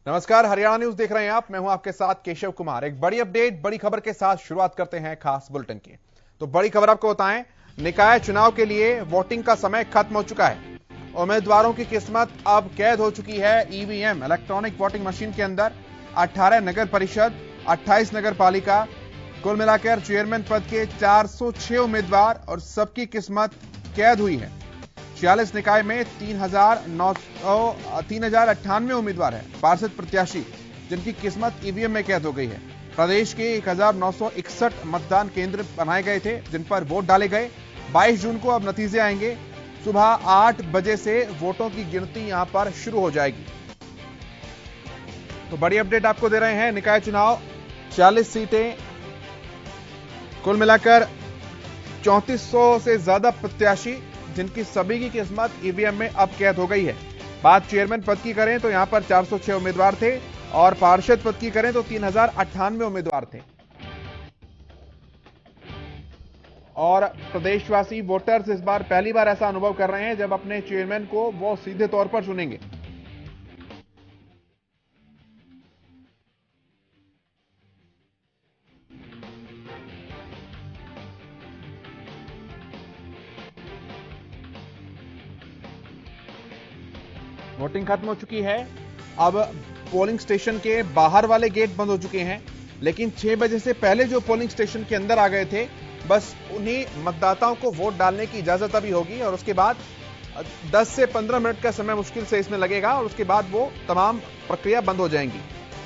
नमस्कार, हरियाणा न्यूज देख रहे हैं आप। मैं हूं आपके साथ केशव कुमार। एक बड़ी अपडेट, बड़ी खबर के साथ शुरुआत करते हैं खास बुलेटिन की। तो बड़ी खबर आपको बताएं, निकाय चुनाव के लिए वोटिंग का समय खत्म हो चुका है। उम्मीदवारों की किस्मत अब कैद हो चुकी है ईवीएम इलेक्ट्रॉनिक वोटिंग मशीन के अंदर। 18 नगर परिषद, 28 नगर पालिका, कुल मिलाकर चेयरमैन पद के 406 उम्मीदवार और सबकी किस्मत कैद हुई है। 46 निकाय में 3098 उम्मीदवार हैं, पार्षद प्रत्याशी, जिनकी किस्मत ईवीएम में कैद हो गई है। प्रदेश के 1961 मतदान केंद्र बनाए गए थे जिन पर वोट डाले गए। 22 जून को अब नतीजे आएंगे। सुबह 8 बजे से वोटों की गिनती यहां पर शुरू हो जाएगी। तो बड़ी अपडेट आपको दे रहे हैं। निकाय चुनाव, 40 सीटें, कुल मिलाकर 3400 से ज्यादा प्रत्याशी, जिनकी सभी की किस्मत ईवीएम में अब कैद हो गई है। बात चेयरमैन पद की करें तो यहां पर 406 उम्मीदवार थे और पार्षद पद की करें तो 3098 उम्मीदवार थे। और प्रदेशवासी वोटर्स इस बार पहली बार ऐसा अनुभव कर रहे हैं जब अपने चेयरमैन को वो सीधे तौर पर चुनेंगे। वोटिंग खत्म हो चुकी है। अब पोलिंग स्टेशन के बाहर वाले गेट बंद हो चुके हैं, लेकिन 6 बजे से पहले जो पोलिंग स्टेशन के अंदर आ गए थे, बस उन्हीं मतदाताओं को वोट डालने की इजाजत अभी होगी। और उसके बाद 10 से 15 मिनट का समय मुश्किल से इसमें लगेगा और उसके बाद वो तमाम प्रक्रिया बंद हो जाएंगी।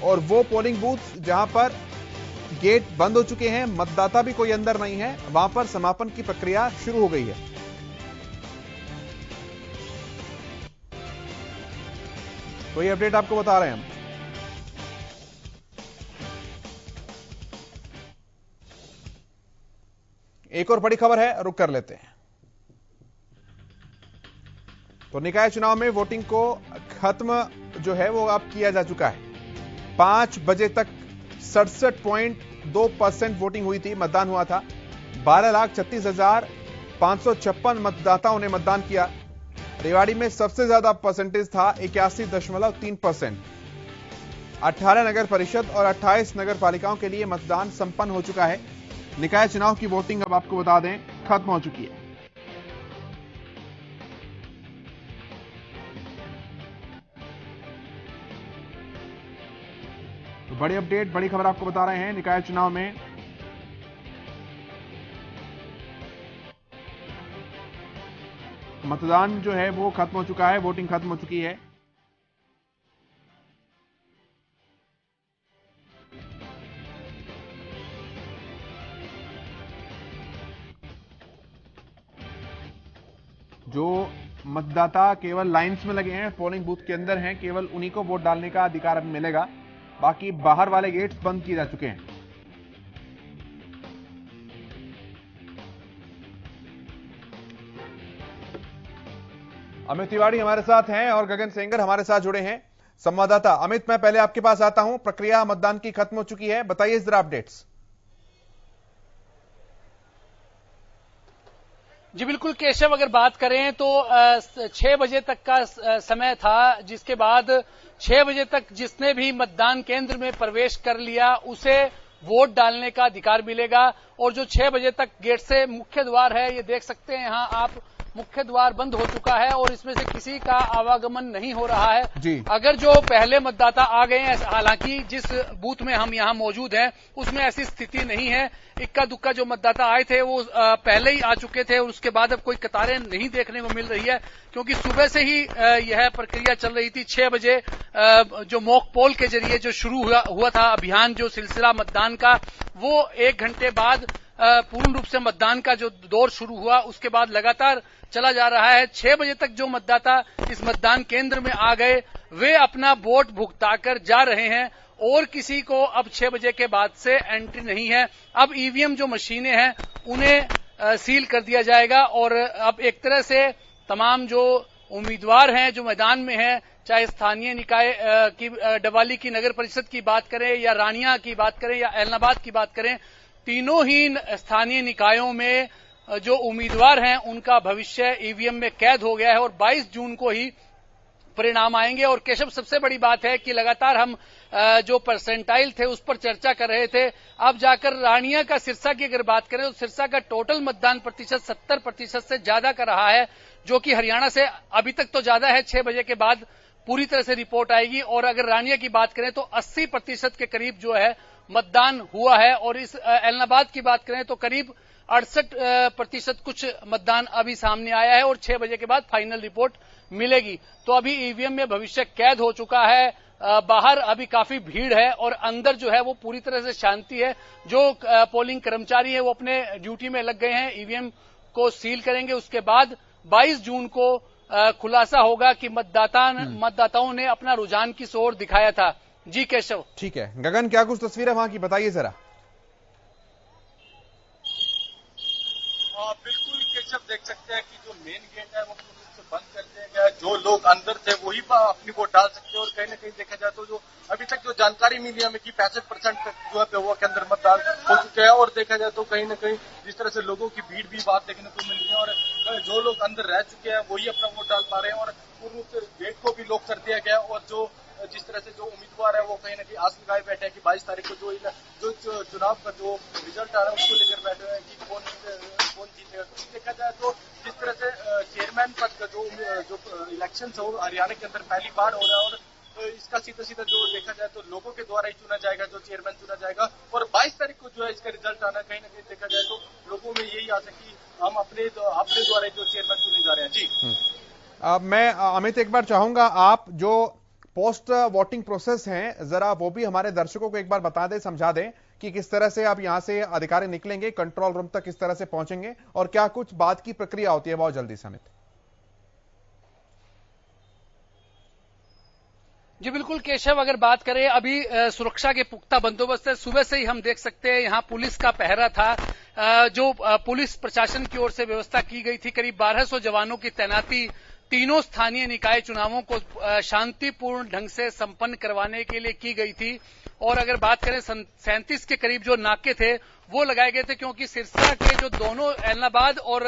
और वो पोलिंग बूथ जहां पर गेट बंद हो चुके हैं, मतदाता भी कोई अंदर नहीं है, वहां पर समापन की प्रक्रिया शुरू हो गई है। तो ये अपडेट आपको बता रहे हैं हम। एक और बड़ी खबर है, रुक कर लेते हैं। तो निकाय चुनाव में वोटिंग को खत्म जो है वो अब किया जा चुका है। 5 बजे तक 67.2% वोटिंग हुई थी, मतदान हुआ था। 12,36,556 मतदाताओं ने मतदान किया। रेवाड़ी में सबसे ज्यादा परसेंटेज था, 81.3%। 18 नगर परिषद और 28 नगर पालिकाओं के लिए मतदान संपन्न हो चुका है। निकाय चुनाव की वोटिंग अब आपको बता दें खत्म हो चुकी है। तो बड़ी अपडेट, बड़ी खबर आपको बता रहे हैं। निकाय चुनाव में मतदान जो है वो खत्म हो चुका है, वोटिंग खत्म हो चुकी है। जो मतदाता केवल लाइंस में लगे हैं, पोलिंग बूथ के अंदर हैं, केवल उन्हीं को वोट डालने का अधिकार अब मिलेगा। बाकी बाहर वाले गेट्स बंद किए जा चुके हैं। अमित तिवारी हमारे साथ हैं और गगन सेंगर हमारे साथ जुड़े हैं, संवाददाता। अमित, मैं पहले आपके पास आता हूं। प्रक्रिया मतदान की खत्म हो चुकी है, बताइए जरा अपडेट्स। जी बिल्कुल केशव, अगर बात करें तो 6 बजे तक का समय था, जिसके बाद 6 बजे तक जिसने भी मतदान केंद्र में प्रवेश कर लिया उसे वोट डालने का अधिकार मिलेगा। और जो 6 बजे तक गेट से मुख्य द्वार है, ये देख सकते हैं यहां आप, मुख्य द्वार बंद हो चुका है और इसमें से किसी का आवागमन नहीं हो रहा है जी। अगर जो पहले मतदाता आ गए हैं, हालांकि जिस बूथ में हम यहां मौजूद हैं उसमें ऐसी स्थिति नहीं है। इक्का दुक्का जो मतदाता आए थे वो पहले ही आ चुके थे और उसके बाद अब कोई कतारें नहीं देखने को मिल रही है, क्योंकि सुबह से ही यह प्रक्रिया चल रही थी। 6 बजे जो मॉक पोल के जरिए जो शुरू हुआ था अभियान, जो सिलसिला मतदान का, वो 1 घंटे बाद पूर्ण रूप से मतदान का जो दौर शुरू हुआ, उसके बाद लगातार चला जा रहा है। 6 बजे तक जो मतदाता इस मतदान केंद्र में आ गए वे अपना वोट भुगताकर जा रहे हैं और किसी को अब 6 बजे के बाद से एंट्री नहीं है। अब ईवीएम जो मशीनें हैं उन्हें सील कर दिया जाएगा और अब एक तरह से तमाम जो उम्मीदवार हैं जो मैदान में हैं, चाहे स्थानीय निकाय की डवाली की नगर परिषद की बात करें या रानिया की बात करें या ऐलनाबाद की बात करें, तीनों ही स्थानीय निकायों में जो उम्मीदवार हैं उनका भविष्य ईवीएम में कैद हो गया है और 22 जून को ही परिणाम आएंगे। और केशव, सबसे बड़ी बात है कि लगातार हम जो परसेंटाइल थे उस पर चर्चा कर रहे थे। अब जाकर रानिया का सिरसा की अगर बात करें तो सिरसा का टोटल मतदान प्रतिशत 70% से ज्यादा का रहा है, जो कि हरियाणा से अभी तक तो ज्यादा है। 6 बजे के बाद पूरी तरह से रिपोर्ट आएगी। और अगर रानिया की बात करें तो 80% के करीब जो है मतदान हुआ है। और इस एलनाबाद की बात करें तो करीब 68% कुछ मतदान अभी सामने आया है और 6 बजे के बाद फाइनल रिपोर्ट मिलेगी। तो अभी ईवीएम में भविष्य कैद हो चुका है। बाहर अभी काफी भीड़ है और अंदर जो है वो पूरी तरह से शांति है। जो पोलिंग कर्मचारी है वो अपने ड्यूटी में लग गए हैं, ईवीएम को सील करेंगे। उसके बाद 22 जून को खुलासा होगा कि मतदाताओं ने अपना रुझान किस ओर दिखाया था। जी केशव। ठीक है गगन, क्या कुछ तस्वीर है वहां की, बताइए जरा। बिल्कुल केशव, देख सकते हैं कि जो मेन गेट है वो पूरी रूप से बंद कर दिया गया है। जो लोग अंदर थे वही अपनी वोट डाल सकते हैं। और कहीं ना कहीं देखा जाए तो जो अभी तक जो जानकारी मिली हमें कि 65% तक जो है पेहुआ के अंदर मतदान हो चुके हैं। और देखा जाए तो कहीं ना कहीं जिस तरह से लोगों की भीड़ भी बात देखने को मिल रही है और जो लोग अंदर रह चुके हैं वही अपना वोट डाल पा रहे हैं। और पूर्ण रूप से गेट को भी लॉक कर दिया गया। और जो जिस तरह से जो उम्मीदवार है वो कहीं ना कहीं आस लगाए बैठे हैं कि 22 तारीख को जो चुनाव का जो रिजल्ट आ रहा है उसको लेकर बैठे हैं कि कौन जीतेगा। तो देखा जाए तो जिस तरह से चेयरमैन पद का जो इलेक्शन है वो हरियाणा के अंदर पहली बार हो रहा है। और इसका सीधा सीधा जो देखा जाए तो लोगों के द्वारा ही चुना जाएगा, जो चेयरमैन चुना जाएगा। और 22 तारीख को जो है इसका रिजल्ट आना, कहीं ना कहीं देखा जाए तो लोगों में यही आशा कि हम अपने द्वारा जो चेयरमैन चुने जा रहे हैं। जी मैं अमित एक बार चाहूंगा आप जो पोस्ट वोटिंग प्रोसेस है जरा वो भी हमारे दर्शकों को एक बार बता दें, समझा दें कि किस तरह से आप यहां से अधिकारी निकलेंगे, कंट्रोल रूम तक किस तरह से पहुंचेंगे और क्या कुछ बात की प्रक्रिया होती है बहुत जल्दी से। अमित जी बिल्कुल केशव, अगर बात करें अभी सुरक्षा के पुख्ता बंदोबस्त है। सुबह से ही हम देख सकते हैं यहाँ पुलिस का पहरा था। जो पुलिस प्रशासन की ओर से व्यवस्था की गई थी, करीब 1200 जवानों की तैनाती तीनों स्थानीय निकाय चुनावों को शांतिपूर्ण ढंग से संपन्न करवाने के लिए की गई थी। और अगर बात करें 37 के करीब जो नाके थे वो लगाए गए थे, क्योंकि सिरसा के जो दोनों एलनाबाद और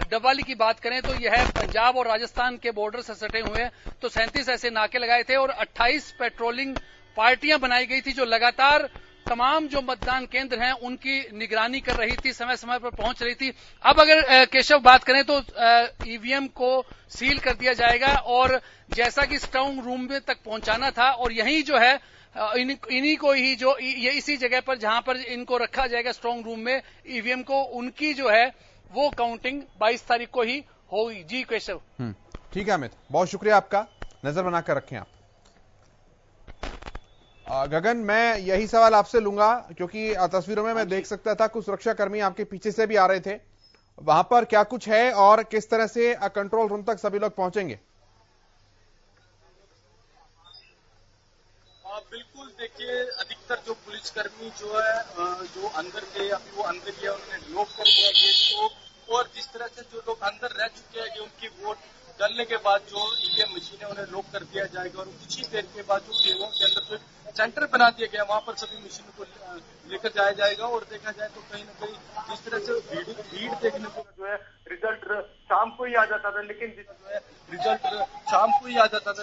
डबवाली की बात करें तो यह पंजाब और राजस्थान के बॉर्डर से सटे हुए हैं। तो 37 ऐसे नाके लगाए थे और 28 पेट्रोलिंग पार्टियां बनाई गई थी जो लगातार तमाम जो मतदान केंद्र हैं उनकी निगरानी कर रही थी, समय समय पर पहुंच रही थी। अब अगर केशव बात करें तो ईवीएम को सील कर दिया जाएगा और जैसा कि स्ट्रांग रूम में तक पहुंचाना था और यही जो है इन्हीं को ही जो ये इसी जगह पर जहां पर इनको रखा जाएगा स्ट्रांग रूम में ईवीएम को, उनकी जो है वो काउंटिंग 22 तारीख को ही होगी। जी केशव। ठीक है अमित, बहुत शुक्रिया आपका, नजर बनाकर रखें आप। गगन, मैं यही सवाल आपसे लूंगा क्योंकि तस्वीरों में मैं देख सकता था कुछ सुरक्षाकर्मी आपके पीछे से भी आ रहे थे, वहां पर क्या कुछ है और किस तरह से कंट्रोल रूम तक सभी लोग पहुंचेंगे? बिल्कुल, देखिए अधिकतर जो पुलिसकर्मी जो है जो अंदर थे अभी वो अंदर ही है, उन्होंने लॉक कर दिया गेट को। और जिस तरह से जो लोग अंदर रह चुके हैं कि उनकी वोट डालने के बाद जो ईवीएम मशीन है उन्हें लॉक कर दिया जाएगा। और कुछ ही देर के बाद जो गेटों के अंदर जो सेंटर बना दिया गया वहां पर सभी मशीनों को लेकर जाया जाएगा। और देखा जाए तो कहीं ना कहीं जिस तरह से भीड़ देखने को जो है रिजल्ट शाम को ही आ जाता था,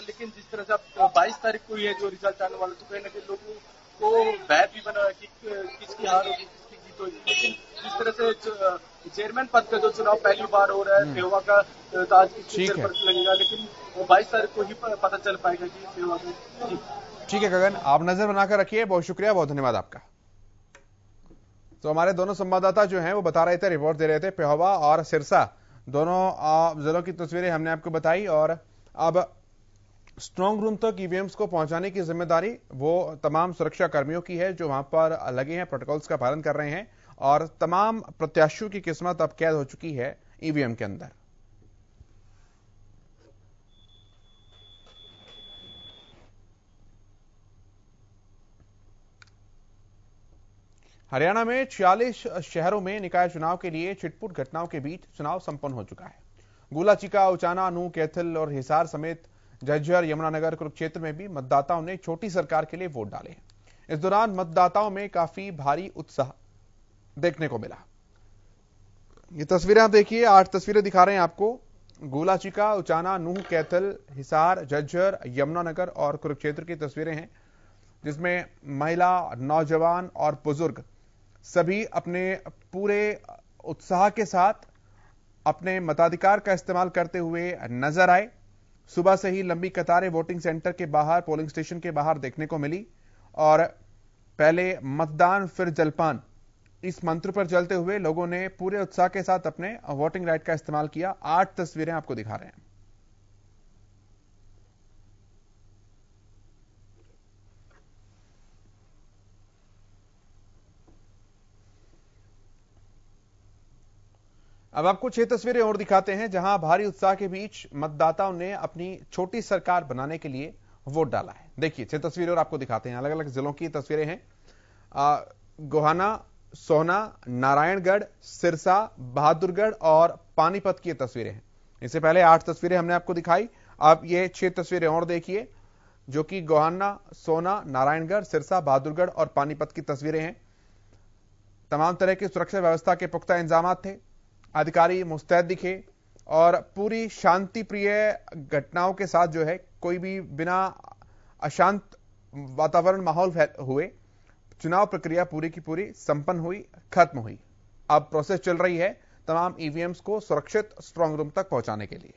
लेकिन जिस तरह से 22 तारीख को ही है जो रिजल्ट आने वाला, तो कहीं ना कहीं लोगों को भय भी बना कि किसकी हार होगी किसकी जीत होगी। लेकिन जिस तरह से चेयरमैन पद का जो चुनाव पहली बार हो रहा है, पेहुआ का ताज किस पर लगेगा, लेकिन 22 तारीख को ही पता चल पाएगा कि पेहुआ का। ठीक है गगन, आप नजर बनाकर रखिए, बहुत शुक्रिया, बहुत धन्यवाद आपका। तो हमारे दोनों संवाददाता जो हैं वो बता रहे थे, रिपोर्ट दे रहे थे, पेहोवा और सिरसा दोनों जिलों की तस्वीरें हमने आपको बताई। और अब स्ट्रांग रूम तक ईवीएम्स को पहुंचाने की जिम्मेदारी वो तमाम सुरक्षा कर्मियों की है जो वहां पर लगे हैं, प्रोटोकॉल्स का पालन कर रहे हैं। और तमाम प्रत्याशियों की किस्मत अब कैद हो चुकी है ईवीएम के अंदर। हरियाणा में 46 शहरों में निकाय चुनाव के लिए छिटपुट घटनाओं के बीच चुनाव संपन्न हो चुका है। गुलाचिका, उचाना, नूह, कैथल और हिसार समेत झज्जर, यमुनानगर, कुरुक्षेत्र में भी मतदाताओं ने छोटी सरकार के लिए वोट डाले। इस दौरान मतदाताओं में काफी भारी उत्साह देखने को मिला। ये तस्वीरें आप देखिए, 8 तस्वीरें दिखा रहे हैं आपको। गोलाचिका, उचाना, नूह, कैथल, हिसार, झज्जर, यमुनानगर और कुरुक्षेत्र की तस्वीरें हैं, जिसमें महिला, नौजवान और बुजुर्ग सभी अपने पूरे उत्साह के साथ अपने मताधिकार का इस्तेमाल करते हुए नजर आए। सुबह से ही लंबी कतारें वोटिंग सेंटर के बाहर, पोलिंग स्टेशन के बाहर देखने को मिली और पहले मतदान फिर जलपान, इस मंत्र पर चलते हुए लोगों ने पूरे उत्साह के साथ अपने वोटिंग राइट का इस्तेमाल किया। 8 तस्वीरें आपको दिखा रहे हैं। अब आपको 6 तस्वीरें और दिखाते हैं, जहां भारी उत्साह के बीच मतदाताओं ने अपनी छोटी सरकार बनाने के लिए वोट डाला है। देखिए 6 तस्वीरें और आपको दिखाते हैं। अलग अलग जिलों की तस्वीरें हैं। गोहाना, सोहना, नारायणगढ़, सिरसा, बहादुरगढ़ और पानीपत की तस्वीरें हैं। इससे पहले 8 तस्वीरें हमने आपको दिखाई। अब ये 6 तस्वीरें और देखिए, जो कि गोहाना, सोहना, नारायणगढ़, सिरसा, बहादुरगढ़ और पानीपत की तस्वीरें हैं। तमाम तरह की सुरक्षा व्यवस्था के पुख्ता इंतजाम थे। अधिकारी मुस्तैद दिखे और पूरी शांति प्रिय घटनाओं के साथ जो है, कोई भी बिना अशांत वातावरण माहौल हुए चुनाव प्रक्रिया पूरी की पूरी संपन्न हुई, खत्म हुई। अब प्रोसेस चल रही है तमाम ईवीएम्स को सुरक्षित स्ट्रांग रूम तक पहुंचाने के लिए।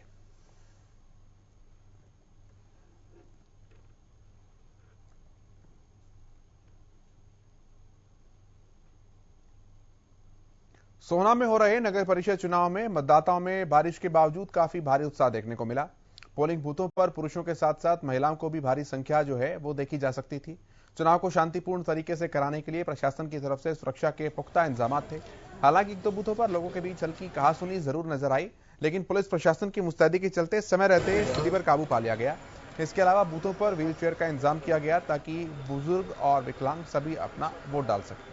सोहना में हो रहे नगर परिषद चुनाव में मतदाताओं में बारिश के बावजूद काफी भारी उत्साह देखने को मिला। पोलिंग बूथों पर पुरुषों के साथ साथ महिलाओं को भी भारी संख्या जो है वो देखी जा सकती थी। चुनाव को शांतिपूर्ण तरीके से कराने के लिए प्रशासन की तरफ से सुरक्षा के पुख्ता इंतजाम थे। हालांकि 1-2 बूथों पर लोगों के बीच हल्की कहासुनी जरूर नजर आई, लेकिन पुलिस प्रशासन की मुस्तैदी के चलते समय रहते स्थिति पर काबू पा लिया गया। इसके अलावा बूथों पर व्हील चेयर का इंतजाम किया गया ताकि बुजुर्ग और विकलांग सभी अपना वोट डाल सकें।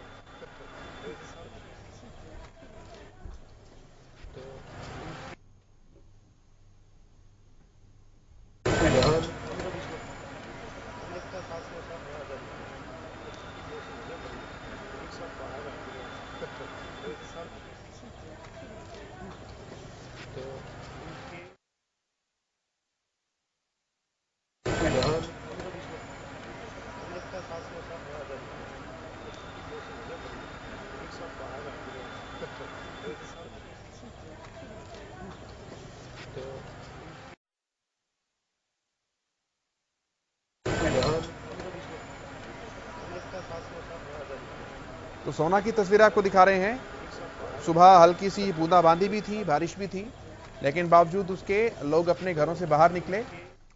तो सोहना की तस्वीर आपको दिखा रहे हैं। सुबह हल्की सी बूंदाबांदी भी थी, बारिश भी थी, लेकिन बावजूद उसके लोग अपने घरों से बाहर निकले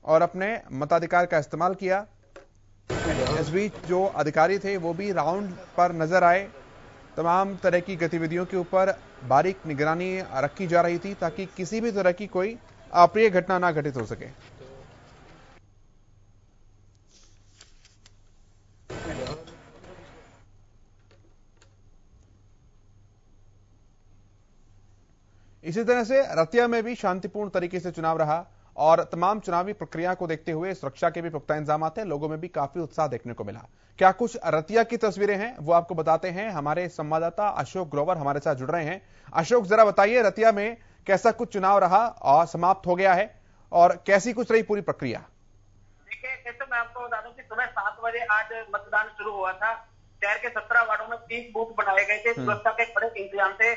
और अपने मताधिकार का इस्तेमाल किया। इस बीच जो अधिकारी थे वो भी राउंड पर नजर आए। तमाम तरह की गतिविधियों के ऊपर बारीक निगरानी रखी जा रही थी ताकि किसी भी तरह की कोई अप्रिय घटना ना घटित हो सके। इसी तरह से रतिया में भी शांतिपूर्ण तरीके से चुनाव रहा और तमाम चुनावी प्रक्रिया को देखते हुए सुरक्षा के भी पुख्ता इंतजाम थे। लोगों में भी काफी उत्साह देखने को मिला। क्या कुछ रतिया की तस्वीरें हैं वो आपको बताते हैं। हमारे संवाददाता अशोक ग्रोवर हमारे साथ जुड़ रहे हैं। अशोक, जरा बताइए रतिया में कैसा कुछ चुनाव रहा और समाप्त हो गया है और कैसी कुछ रही पूरी प्रक्रिया? देखिए, तो मैं आपको बता दूं कि सुबह 7 बजे आज मतदान शुरू हुआ था। शहर के 17 वार्डों में 30 बूथ बनाए गए थे। सुरक्षा के बड़े इंतजाम थे।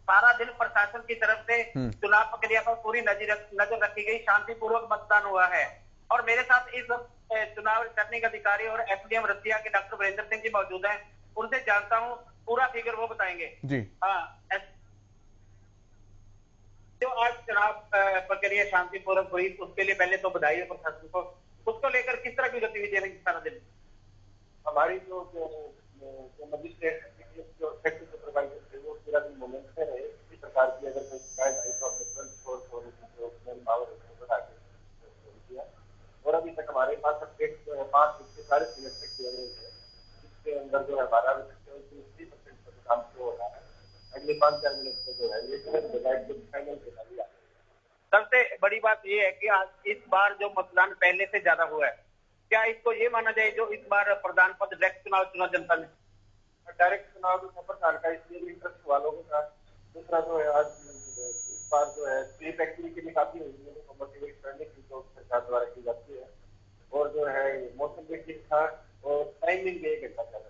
सारा दिन प्रशासन की तरफ से चुनाव प्रक्रिया पर पूरी नजर रखी गई। शांतिपूर्वक मतदान हुआ है और मेरे साथ इस चुनाव रिटर्निंग अधिकारी और एसडीएम रतिया के डॉक्टर वीरेंद्र सिंह जी मौजूद हैं। उनसे जानता हूं पूरा फिगर, वो बताएंगे जी। जो आज चुनाव प्रक्रिया शांतिपूर्वक हुई उसके लिए पहले तो बधाई है प्रशासन को। उसको लेकर किस तरह की गतिविधियां रही सारा दिन? हमारी जो मजिस्ट्रेट जो सेक्टर सुपरवाइजर थे वो पूरा दिन मोमेंट में रहे। इसी प्रकार की अगर कोई शिकायत आई तो हमने तुरंत फोर्स और उसमें पावर बढ़ा के किया। और अभी तक हमारे पास अपडेट 5 वीक के सारे सिलेक्टेड किए गए हैं, जिसके अंदर जो है 12 वीक से 30% पर काम शुरू हो रहा है। अगले 5-4 मिनट में जो है ये फाइनल के लिए। सबसे बड़ी बात ये है कि आज इस बार जो मतदान पहले से ज्यादा हुआ है, क्या इसको ये माना जाए जो इस बार प्रधान पद डायरेक्ट चुनाव चुना जनता ने? डायरेक्ट चुनाव भी सफर का इसलिए इंटरेस्ट वालों का। दूसरा जो है आज बार जो है स्लीप एक्टिविटी के लिए काफी लोगों को मोटिवेट करने की जो सरकार द्वारा की जाती है, और जो है मौसम भी ठीक था और टाइमिंग भी 1 घंटा ज्यादा।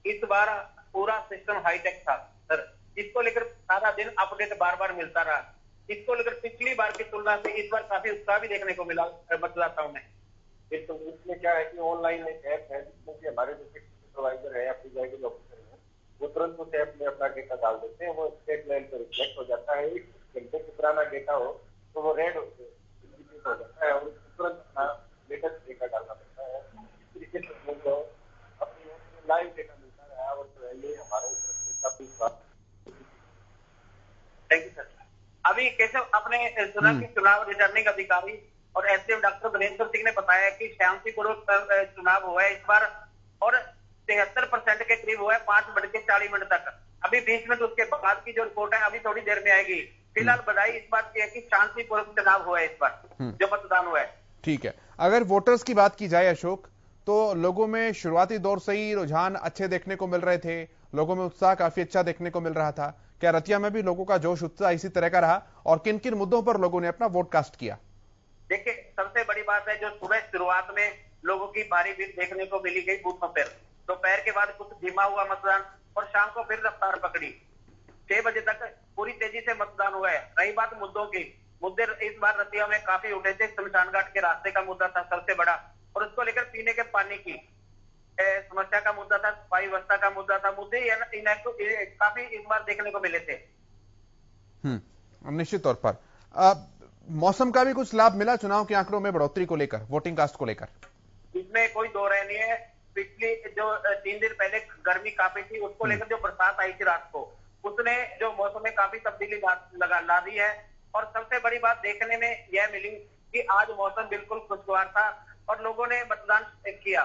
इस बार पूरा सिस्टम हाईटेक था सर, इसको लेकर सारा दिन अपडेट बार बार मिलता रहा। इसको लेकर पिछली बार की तुलना से इस बार काफी उत्साह भी देखने को मिला मतदाताओं में। तो इसमें क्या है कि ऑनलाइन एक ऐप है जिसमें कि हमारे जो सुपरवाइजर है, प्रिजाइडिंग ऑफिसर है, वो तुरंत उस ऐप में अपना डेटा डाल देते हैं, वो स्टेट लेवल पर रिफ्लेक्ट हो जाता है। 1 घंटे से पुराना डेटा हो तो वो रेड हो जाता है और तुरंत अपना लेटेस्ट डेटा डालना पड़ता है। इस तरीके से वो अपनी लाइव डेटा मिलता रहा और जो है ये हमारे काफी थैंक यू सर। अभी कैसे अपने सुना कि चुनाव रिटर्निंग अधिकारी और एसडीएम डॉक्टर गणेश्वर सिंह ने बताया कि शांतिपूर्वक चुनाव हुआ है इस बार और 73% के करीब हुआ है 5:40 तक। अभी 20 मिनट उसके बाद की जो रिपोर्ट है अभी थोड़ी देर में आएगी। फिलहाल बधाई इस बात की है कि शांतिपूर्वक चुनाव हुआ है इस बार जो मतदान हुआ है। ठीक है, अगर वोटर्स की बात की जाए अशोक, तो लोगों में शुरुआती दौर से ही रुझान अच्छे देखने को मिल रहे थे, लोगों में उत्साह काफी अच्छा देखने को मिल रहा था। क्या रतिया में भी लोगों का जोश उत्साह इसी तरह का रहा और किन किन मुद्दों पर लोगों ने अपना वोट कास्ट किया? देखिए, सबसे बड़ी बात है जो सुबह शुरुआत में लोगों की भारी भीड़ देखने को मिली गई बूथों पर, दोपहर के बाद कुछ धीमा हुआ मतदान और शाम को फिर रफ्तार पकड़ी। 6 बजे तक पूरी तेजी से मतदान हुआ है। रही बात मुद्दों की, मुद्दे इस बार रतिया में काफी उठे थे। शमशान घाट के रास्ते का मुद्दा था सबसे बड़ा और उसको लेकर पीने के पानी की समस्या का मुद्दा था, सफाई व्यवस्था का मुद्दा था। मुद्दे काफी इस बार देखने को मिले थे। निश्चित तौर पर मौसम का भी कुछ लाभ मिला चुनाव के आंकड़ों में बढ़ोतरी को लेकर, वोटिंग कास्ट को लेकर? इसमें कोई दो राय नहीं है। पिछली जो 3 दिन पहले गर्मी काफी थी, उसको लेकर जो बरसात आई थी रात को, उसने जो मौसम में काफी तब्दीली ला दी है। और सबसे बड़ी बात देखने में यह मिली कि आज मौसम बिल्कुल खुशगवार था और लोगों ने मतदान किया।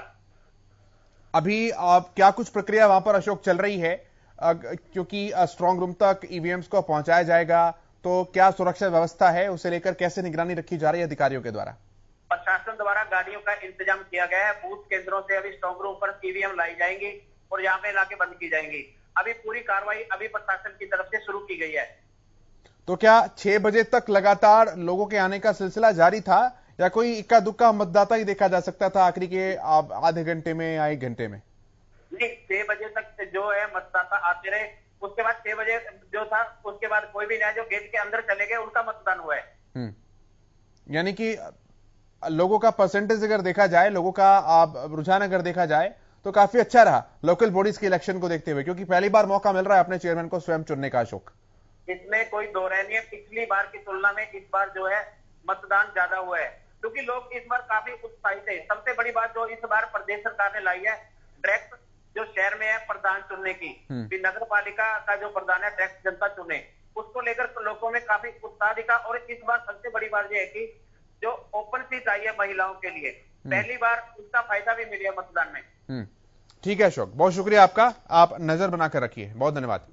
अभी क्या कुछ प्रक्रिया वहां पर अशोक चल रही है, क्योंकि स्ट्रांग रूम तक ईवीएम्स को पहुंचाया जाएगा, तो क्या सुरक्षा व्यवस्था है, उसे लेकर कैसे निगरानी रखी जा रही है अधिकारियों के द्वारा? प्रशासन द्वारा गाड़ियों का इंतजाम किया गया है। बूथ केंद्रों से अभी स्ट्रांग रूम पर ईवीएम लाई जाएंगी और यहाँ पे लाके बंद की जाएंगी। अभी पूरी कार्रवाई अभी प्रशासन की तरफ से शुरू की गई है। तो क्या 6 बजे तक लगातार लोगों के आने का सिलसिला जारी था या कोई इक्का दुक्का मतदाता ही देखा जा सकता था आखिरी के आधे घंटे में या 1 घंटे में? नहीं, 6 बजे तक जो है मतदाता आते रहे। उसके बाद 6 बजे जो था उसके बाद कोई भी नहीं, जो गेट के अंदर चले गए उनका मतदान हुआ है। यानी कि लोगों का परसेंटेज अगर देखा जाए, लोगों का रुझान अगर देखा जाए तो काफी अच्छा रहा लोकल बॉडीज के इलेक्शन को देखते हुए, क्योंकि पहली बार मौका मिल रहा है अपने चेयरमैन को स्वयं चुनने का। अशोक, इसमें कोई दो राय नहीं है। पिछली बार की तुलना में इस बार जो है मतदान ज्यादा हुआ है क्योंकि लोग इस बार काफी उत्साहित थे। सबसे बड़ी बात जो इस बार प्रदेश सरकार ने लाई है, डायरेक्ट जो शहर में है प्रधान चुनने की, नगर पालिका का जो प्रधान है डायरेक्ट जनता चुने, उसको लेकर लोगों में काफी उत्साह दिखा। और इस बार सबसे बड़ी बात यह है कि जो ओपन सीट आई है महिलाओं के लिए, पहली बार उसका फायदा भी मिला मतदान में। ठीक है अशोक, बहुत शुक्रिया आपका, आप नजर बनाकर रखिए, बहुत धन्यवाद।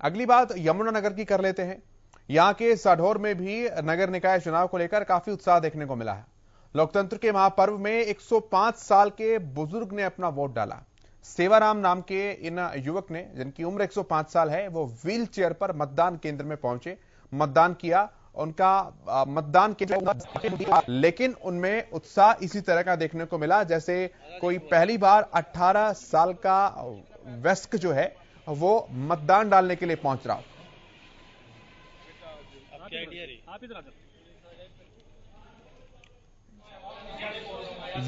अगली बात यमुनानगर की कर लेते हैं। यहां के साढौर में भी नगर निकाय चुनाव को लेकर काफी उत्साह देखने को मिला है। लोकतंत्र के महापर्व में 105 साल के बुजुर्ग ने अपना वोट डाला। सेवाराम नाम के इन युवक ने, जिनकी उम्र 105 साल है, वो व्हील चेयर पर मतदान केंद्र में पहुंचे, मतदान किया। उनका मतदान केंद्र, लेकिन उनमें उत्साह इसी तरह का देखने को मिला जैसे कोई पहली बार 18 साल का वयस्क जो है वो मतदान डालने के लिए पहुंच रहा हो।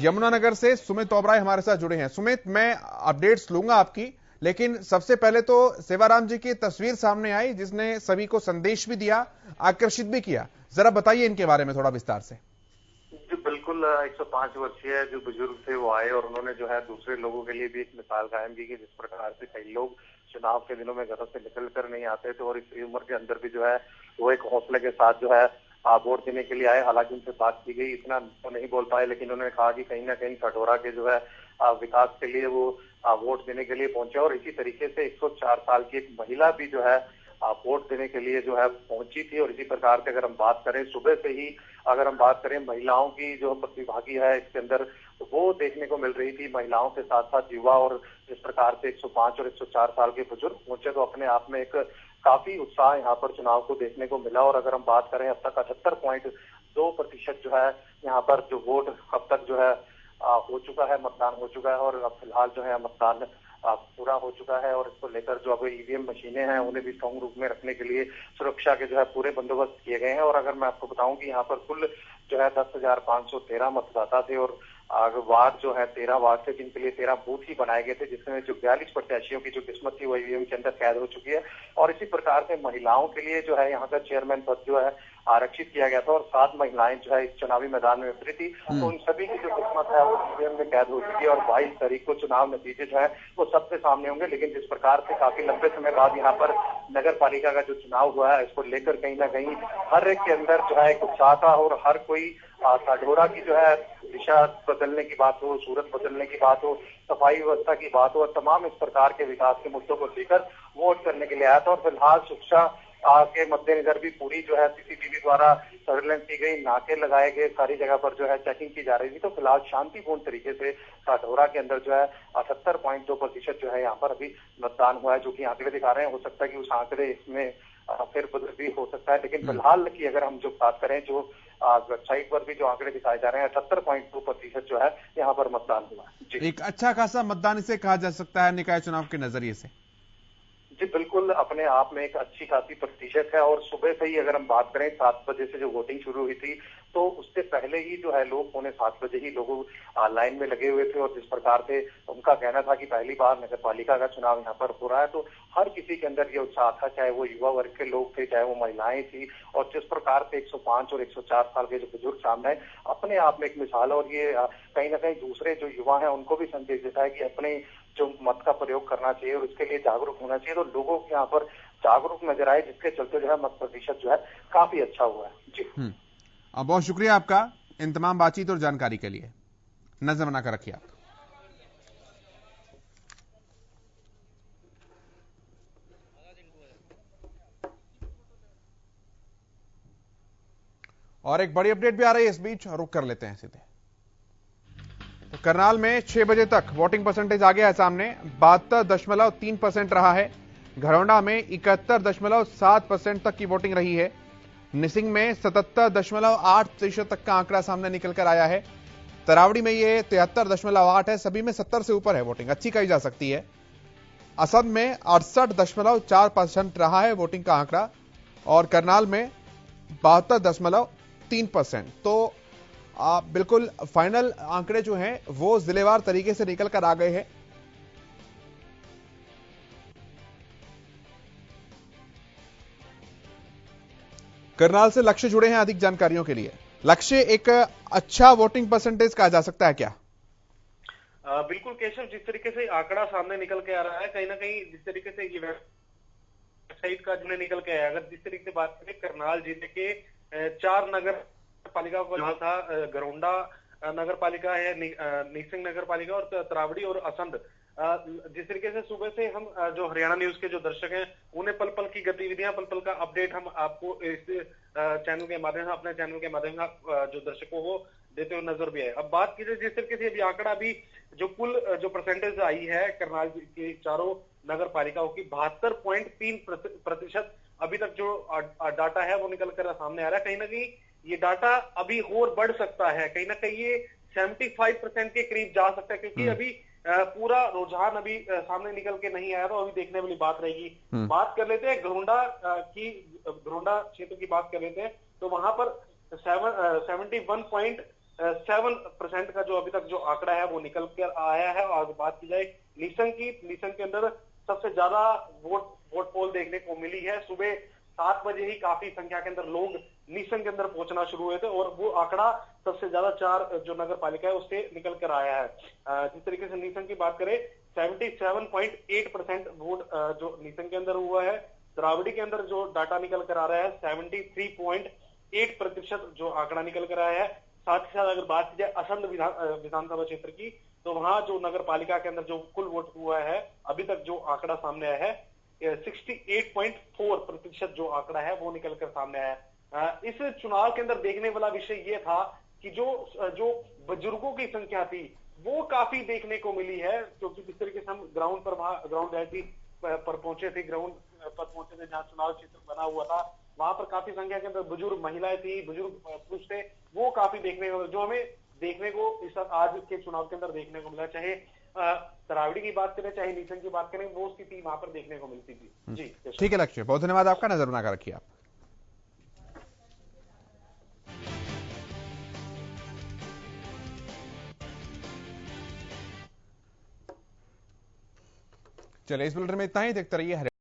यमुनानगर से सुमित ओबराय हमारे साथ जुड़े हैं। सुमित, मैं अपडेट्स लूंगा आपकी, लेकिन सबसे पहले तो सेवाराम जी की तस्वीर सामने आई जिसने सभी को संदेश भी दिया, आकर्षित भी किया। जरा बताइए इनके बारे में थोड़ा विस्तार से। जी बिल्कुल, 105 वर्षीय जो बुजुर्ग थे वो आए और उन्होंने जो है दूसरे लोगों के लिए भी एक मिसाल कायम की कि जिस प्रकार से कई लोग चुनाव के दिनों में घर से निकल कर नहीं आते थे और इस उम्र के अंदर भी जो है वो एक हौसले के साथ जो है वोट देने के लिए आए। हालांकि उनसे बात की गई, इतना तो नहीं बोल पाए, लेकिन उन्होंने कहा कि कहीं ना कहीं साढौरा के जो है विकास के लिए वो वोट देने के लिए पहुंचे। और इसी तरीके से 104 साल की एक महिला भी जो है वोट देने के लिए जो है पहुंची थी। और इसी प्रकार से अगर हम बात करें सुबह से ही, अगर हम बात करें महिलाओं की जो प्रतिभागी है इसके अंदर, तो वो देखने को मिल रही थी। महिलाओं के साथ साथ युवा और जिस प्रकार से 105 और 104 साल के बुजुर्ग पहुंचे, तो अपने आप में एक काफी उत्साह यहाँ पर चुनाव को देखने को मिला। और अगर हम बात करें अब तक 78.2% जो है यहाँ पर जो वोट अब तक जो है हो चुका है, मतदान हो चुका है। और अब फिलहाल जो है मतदान पूरा हो चुका है। और इसको लेकर जो अब ईवीएम मशीनें हैं उन्हें भी स्ट्रांग रूप में रखने के लिए सुरक्षा के जो है पूरे बंदोबस्त किए गए हैं। और अगर मैं आपको बताऊं कि यहाँ पर कुल जो है 10,513 मतदाता थे और वार्ड जो है 13 वार्ड थे, जिनके लिए 13 बूथ ही बनाए गए थे, जिसमें जो 42 प्रत्याशियों की जो किस्मत थी वो ईवीएम के अंदर कैद हो चुकी है। और इसी प्रकार से महिलाओं के लिए जो है यहाँ का चेयरमैन पद जो है आरक्षित किया गया था और 7 महिलाएं जो है इस चुनावी मैदान में उतरी थी। तो उन सभी की जो किस्मत है वो ईवीएम में कैद हो चुकी है। और 22 तारीख को चुनाव नतीजे जो है वो सबके सामने होंगे। लेकिन जिस प्रकार से काफी लंबे समय बाद यहाँ पर नगर पालिका का जो चुनाव हुआ है, इसको लेकर कहीं ना कहीं हर एक के अंदर जो है एक उत्साह था। और हर कोई साढौरा की जो है दिशा बदलने की बात हो, सूरत बदलने की बात हो, सफाई व्यवस्था की बात हो, और तमाम इस प्रकार के विकास के मुद्दों को लेकर वोट करने के लिए आया था। और फिलहाल शिक्षा के मद्देनजर भी पूरी जो है सीसीटीवी द्वारा सर्वेलेंस की गई, नाके लगाए गए, सारी जगह पर जो है चेकिंग की जा रही थी। तो फिलहाल शांतिपूर्ण तरीके से साढौरा के अंदर जो है 78.2% जो है यहाँ पर अभी मतदान हुआ है, जो कि आंकड़े दिखा रहे हैं। हो सकता है कि उस आंकड़े इसमें फिर बदल भी हो सकता है। लेकिन फिलहाल की अगर हम जो बात करें, जो वेबसाइट पर भी जो आंकड़े दिखाए जा रहे हैं, 78.2% जो है यहाँ पर मतदान हुआ है। जी, एक अच्छा खासा मतदान इसे कहा जा सकता है निकाय चुनाव के नजरिए से। जी बिल्कुल, अपने आप में एक अच्छी खासी प्रतिशत है। और सुबह से ही अगर हम बात करें 7 बजे से जो वोटिंग शुरू हुई थी, तो उससे पहले ही जो है लोग 7:45 बजे ही लोगों लाइन में लगे हुए थे। और जिस प्रकार से उनका कहना था कि पहली बार नगर पालिका का चुनाव यहाँ पर हो रहा है, तो हर किसी के अंदर ये उत्साह था, चाहे वो युवा वर्ग के लोग थे, चाहे वो महिलाएं थी। और जिस प्रकार से 105 और 104 साल के जो बुजुर्ग सामने है, अपने आप में एक मिसाल है। और ये कहीं ना कहीं दूसरे जो युवा है उनको भी संदेश देता है कि अपने जो मत का प्रयोग करना चाहिए और उसके लिए जागरूक होना चाहिए। तो लोगों के यहाँ पर जागरूक नजर आए, जिसके चलते जो है मत प्रतिशत जो है काफी अच्छा हुआ है। जी, बहुत शुक्रिया आपका इन तमाम बातचीत और जानकारी के लिए। नजर बनाकर रखिए आप। और एक बड़ी अपडेट भी आ रही है इस बीच, रुक कर लेते हैं सीधे। तो करनाल में 6 बजे तक वोटिंग परसेंटेज आ गया है सामने, 72.3% रहा है। घरौंडा में 71.7% तक की वोटिंग रही है। निसिंग में 77.8% तक का आंकड़ा सामने निकल कर आया है। तरावड़ी में यह 73.8 है। सभी में 70 से ऊपर है वोटिंग, अच्छी कही जा सकती है। असद में 68.4% रहा है वोटिंग का आंकड़ा और करनाल में 72.3%। तो बिल्कुल फाइनल आंकड़े जो हैं वो जिलेवार तरीके से निकल कर आ गए हैं। करनाल से लक्ष्य जुड़े हैं अधिक जानकारियों के लिए। लक्ष्य, एक अच्छा वोटिंग परसेंटेज कहा जा सकता है क्या? बिल्कुल केशव, जिस तरीके से आंकड़ा सामने निकल के आ रहा है, कहीं ना कहीं जिस तरीके से ये वेबसाइट का जो निकल के आया, अगर जिस तरीके से बात करें करनाल जिले के 4 नगर पालिका को जहाँ था, घरौंडा नगर पालिका है, निसिंग नगर पालिका और तरावड़ी और असंध। जिस तरीके से सुबह से हम जो हरियाणा न्यूज के जो दर्शक हैं उन्हें पल पल की गतिविधियां, पल पल का अपडेट हम आपको इस चैनल के माध्यम से, अपने चैनल के माध्यम से जो दर्शकों को देते हुए नजर भी आए। अब बात कीजिए जिस तरीके से अभी आंकड़ा भी जो कुल जो परसेंटेज आई है करनाल की चारों नगर पालिकाओं की 72.3% अभी तक जो डाटा है वो निकल कर सामने आ रहा है। कहीं ना कहीं ये डाटा अभी और बढ़ सकता है, कहीं ना कहीं ये 75% के करीब जा सकता है, क्योंकि अभी पूरा रुझान अभी सामने निकल के नहीं आया, तो अभी देखने वाली बात रहेगी। बात कर लेते हैं घरौंडा क्षेत्र की बात कर लेते हैं, तो वहां पर 71.7% का जो अभी तक जो आंकड़ा है वो निकल कर आया है। और बात की जाए निसंग की, निसंग के अंदर सबसे ज्यादा वोट पोल देखने को मिली है। सुबह 7 बजे ही काफी संख्या के अंदर लोग निसंग के अंदर पहुंचना शुरू हुए थे और वो आंकड़ा सबसे ज्यादा 4 जो नगर पालिका है उससे निकल कर आया है। जिस तरीके से निसंग की बात करें 77.8% वोट जो निसंग के अंदर हुआ है। तरावड़ी के अंदर जो डाटा निकल कर आ रहा है 73.8% जो आंकड़ा निकल कर आया है। साथ ही साथ अगर बात की जाए असंध विधानसभा क्षेत्र की, तो वहां जो नगर पालिका के अंदर जो कुल वोट हुआ है अभी तक जो आंकड़ा सामने आया है 68.4% जो आंकड़ा है वो निकलकर सामने आया। इस चुनाव के अंदर देखने वाला विषय ये था कि जो बुजुर्गों की संख्या थी वो काफी देखने को मिली है, क्योंकि जिस तरीके से हम ग्राउंड रियलिटी पर पहुंचे थे, जहां चुनाव क्षेत्र बना हुआ था, वहां पर काफी संख्या के अंदर बुजुर्ग महिलाएं थी, बुजुर्ग पुरुष थे, वो काफी देखने को, जो हमें देखने को इस आज के चुनाव के अंदर देखने को मिला। चाहे तरावड़ी की बात करें, चाहे नीसन की बात करें, वो स्थिति वहां पर देखने को मिलती थी। जी ठीक है लक्ष्य, बहुत धन्यवाद आपका, नजर बनाकर रखिए आप। चलिए इस बुलेटिन में इतना ही, देखते रहिए।